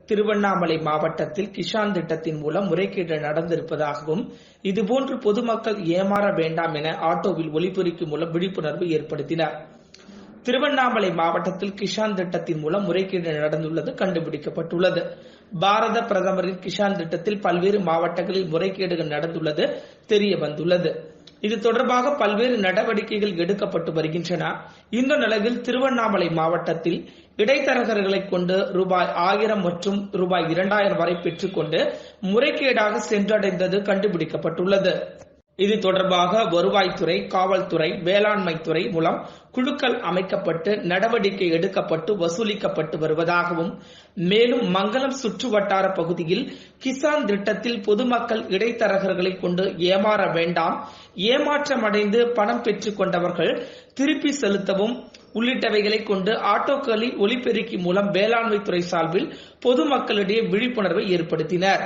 திருவண்ணாமலை மாவட்டத்தில் கிஷான் திட்டத்தின் மூலம் முறைகேடு நடந்திருப்பதாகவும், இதுபோன்று பொதுமக்கள் ஏமாற வேண்டாம் என ஆட்டோவில் ஒலிபெருக்கி மூலம் விழிப்புணர்வு ஏற்படுத்தினர். திருவண்ணாமலை மாவட்டத்தில் கிஷான் திட்டத்தின் மூலம் முறைகேடு நடந்துள்ளது கண்டுபிடிக்கப்பட்டுள்ளது. பாரத பிரதமரின் கிஷான் திட்டத்தில் பல்வேறு மாவட்டங்களில் முறைகேடுகள் நடந்துள்ளது தெரிய வந்துள்ளது. இது தொடர்பாக பல்வேறு நடவடிக்கைகள் எடுக்கப்பட்டு வருகின்றன. இந்த நிலையில் திருவண்ணாமலை மாவட்டத்தில் இடைத்தரகர்களை கொண்டு ரூபாய் 1000 மற்றும் ரூபாய் 2000 வரை பெற்றுக்கொண்டு முறைகேடாக சென்றடைந்தது கண்டுபிடிக்கப்பட்டுள்ளது. இது தொடர்பாக வருவாய்த்துறை, காவல்துறை, வேளாண்மைத்துறை மூலம் குழுக்கள் அமைக்கப்பட்டு நடவடிக்கை எடுக்கப்பட்டு வசூலிக்கப்பட்டு வருவதாகவும், மேலும் மங்கலம் சுற்றுவட்டார பகுதியில் கிசான் திட்டத்தில் பொதுமக்கள் இடைத்தரகர்களை கொண்டு ஏமாற வேண்டாம், ஏமாற்றமடைந்து பணம் பெற்றுக் கொண்டவர்கள் திருப்பி செலுத்தவும் உள்ளிட்டவைகளை கொண்டு ஆட்டோக்களில் ஒலிபெருக்கி மூலம் வேளாண்மைத்துறை சார்பில் பொதுமக்களிடையே விழிப்புணர்வை ஏற்படுத்தினர்.